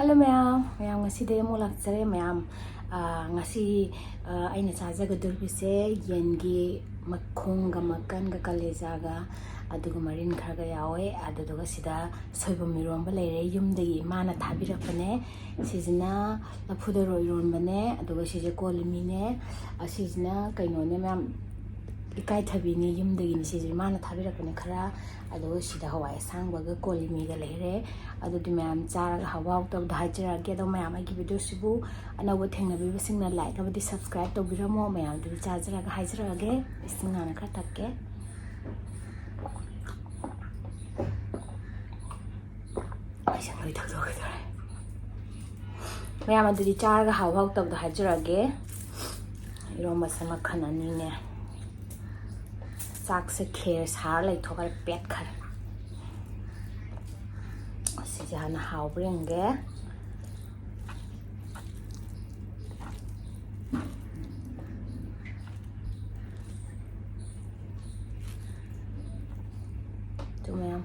Hello ma'am ngasi day mo lakchare ma'am ngasi aina chajaga durbise yengi makhong ga makan ga kaleja ga aduga marin khaga yawe aduga sida soibo miromba leire yumdagi mana thabirakpane sijina lafudaro ironbane aduga sije kolimine asijina kainone ma'am ikai thabini yumdagi ni sije mana thabirakpane khara aduga sida hawai sangbaga kolimiga leire adudi ma'am charaga hawaw tab dhajara ge do ma'am agi video sibu anawa thengnabi singna like abadi subscribe to biramo ma'am du chajara ga hajara ge isingna na khara takke aisa noi thak do ge ma'am adudi charaga hawaw tab dhajara ge iro masama khanani ne sak se kher sar lai thokar pet khar Sijana haubringe tu ma'am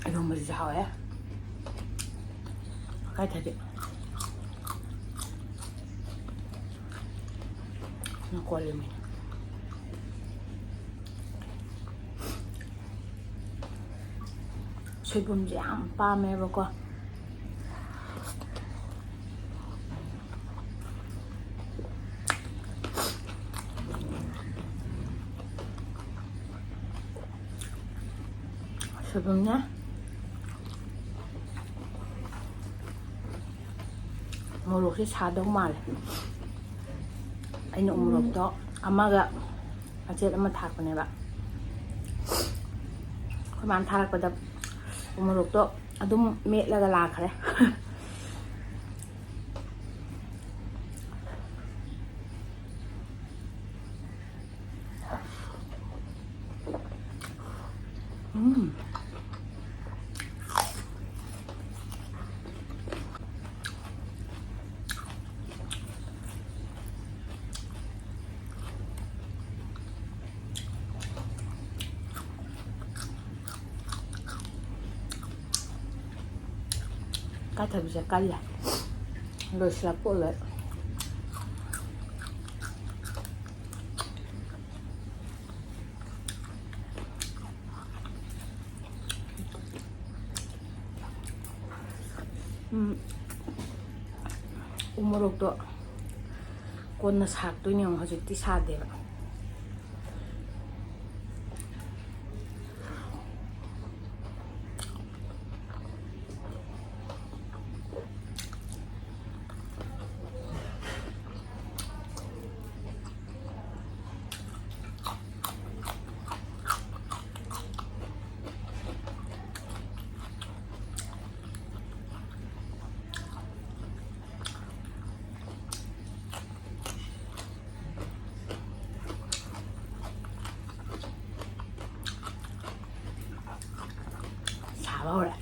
이런 거 진짜 하와야? 가야 되지. 나 걸리면. 소금지 안 빠매 먹어. 소금냐? Morok si sadong mal. Ay no morok to. Amaga acet ama thak pa ne ba. Kaman thak pa da morok to adum me laga la khare. Kata bisa kaya lo siapa le umurok to kon na sak to nyong hajukti sa de ba Ahora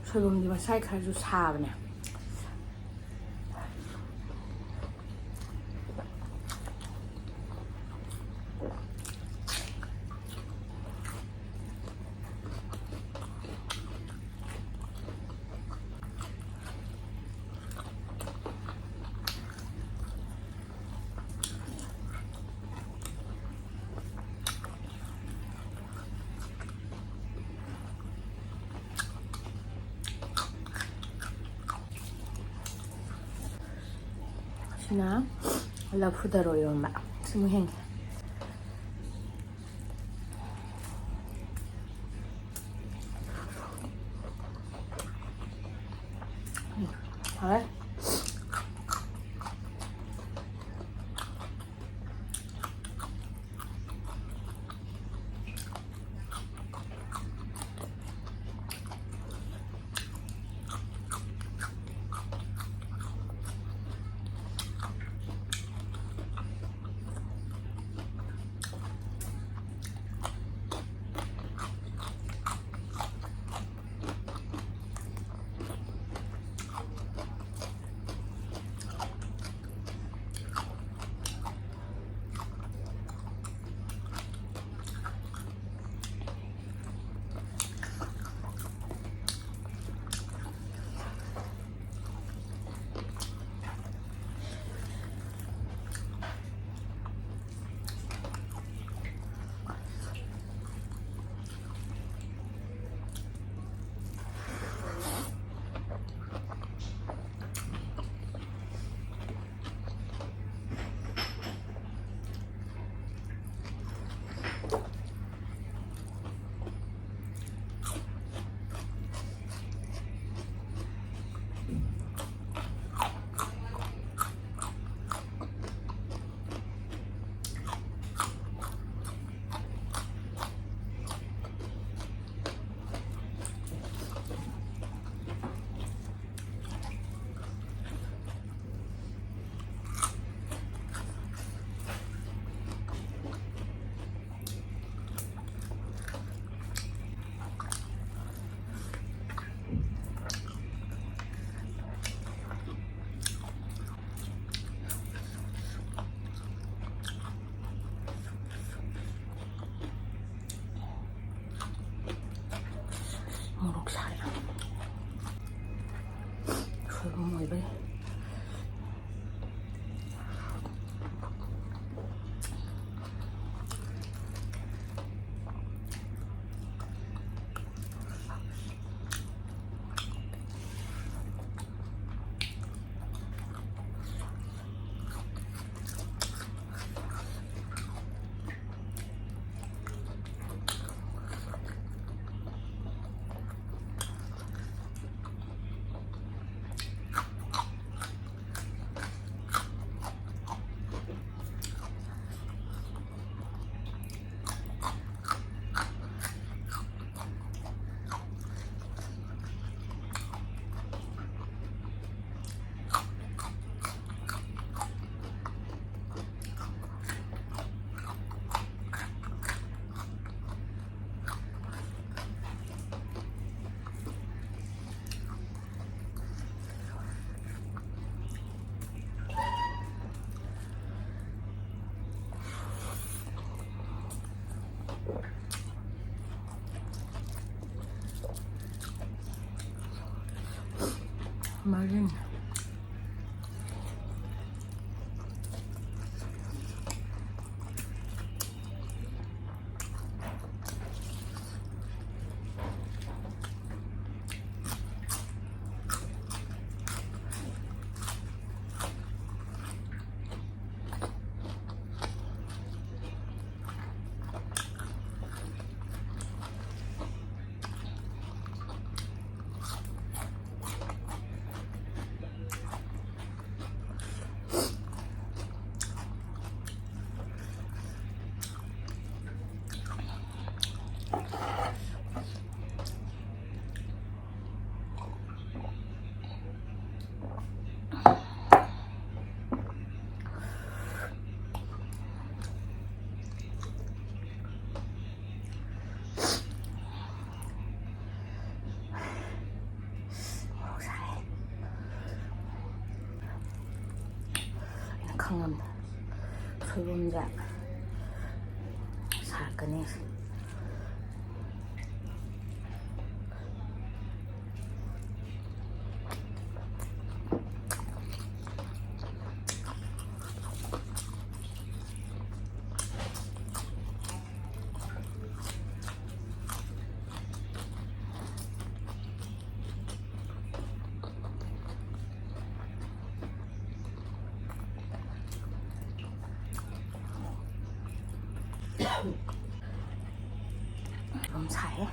소금이 맛이 가지고 사버네. 나 라푸다로 요마 스무행 아 Marin. 강합니다. 소금자 살까네. 좀 사해.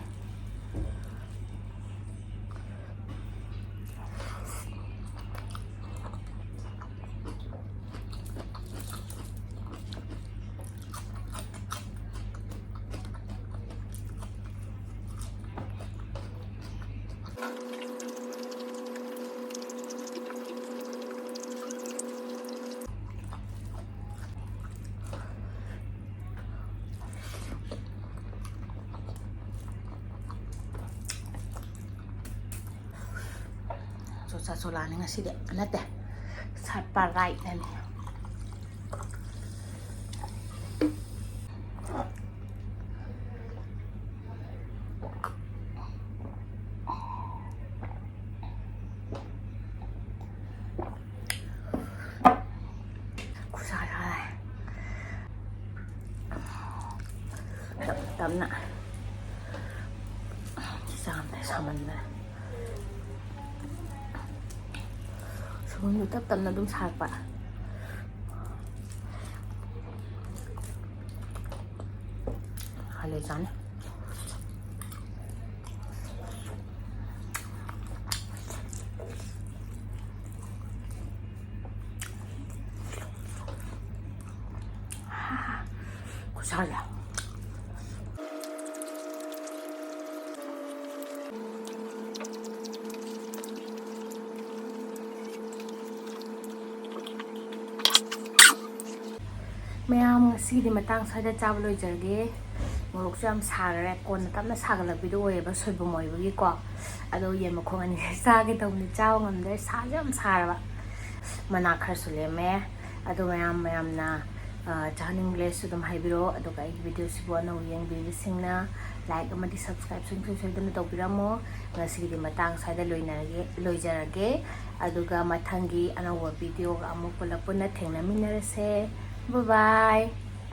Sola nga sih deh, lihat deh, saparai ini. Kusara, tam na, sampai sama na. Soalnya tap na dum sarpa. Halay sana. Kusala. ꯃꯌꯥꯝ ꯉꯁꯤꯗꯤ ꯃꯇꯥꯡ ꯁ꯭ꯋꯥꯏꯗ ꯆꯥꯕ ꯂꯣꯏꯖꯔꯒꯦ. ꯃꯣꯔꯣꯛꯁꯨ ꯌꯥꯝ ꯁꯥꯈꯔꯦ. ꯀꯣꯟꯅ ꯇꯞꯅ ꯁꯥꯒꯠꯂꯛꯄꯤꯗꯣ ꯑꯣꯏꯌꯦꯕ ꯁꯣꯏꯕꯨꯝ ꯑꯣꯏꯕꯒꯤꯀꯣ. ꯑꯗꯣ ꯌꯦꯟ ꯃꯈꯣꯡ ꯑꯅꯤ ꯆꯥꯒꯦ ꯇꯧꯕꯅꯤ, ꯆꯥꯕ ꯉꯝꯗ꯭ꯔꯦ. ꯁꯥꯁꯨ ꯌꯥꯝ ꯁꯥꯔꯕ. ꯃꯅꯥ ꯈꯔꯁꯨ ꯂꯦꯝꯃꯦ. ꯑꯗꯣ ꯃꯌꯥꯝꯅ ꯆꯥꯅꯤꯡꯂꯦꯁꯨ ꯑꯗꯨꯝ ꯍꯥꯏꯕꯤꯔꯛꯑꯣ. ꯑꯗꯨꯒ ꯑꯩꯒꯤ ꯚꯤꯗꯤꯑꯣꯁꯤꯕꯨ ꯑꯅꯧꯕ ꯌꯦꯡꯕꯤꯕꯁꯤꯡꯅ ꯂꯥꯏꯛ ꯑꯃꯗꯤ ꯁꯕꯁꯀ꯭ꯔꯥꯏꯕ ꯁꯣꯏꯗꯅ ꯇꯧꯕꯤꯔꯝꯃꯣ. ꯉꯁꯤꯒꯤꯗꯤ ꯃꯇꯥꯡ ꯁ꯭ꯋꯥꯏꯗ ꯂꯣꯏꯖꯔꯒꯦ. ꯑꯗꯨꯒ ꯃꯊꯪꯒꯤ ꯑꯅꯧꯕ ꯚꯤꯗꯤꯑꯣꯒ ꯑꯃꯨꯛ ꯄꯨꯟꯅ ꯊꯦꯡꯅꯃꯤꯟꯅꯔꯁꯦ. Bye bye.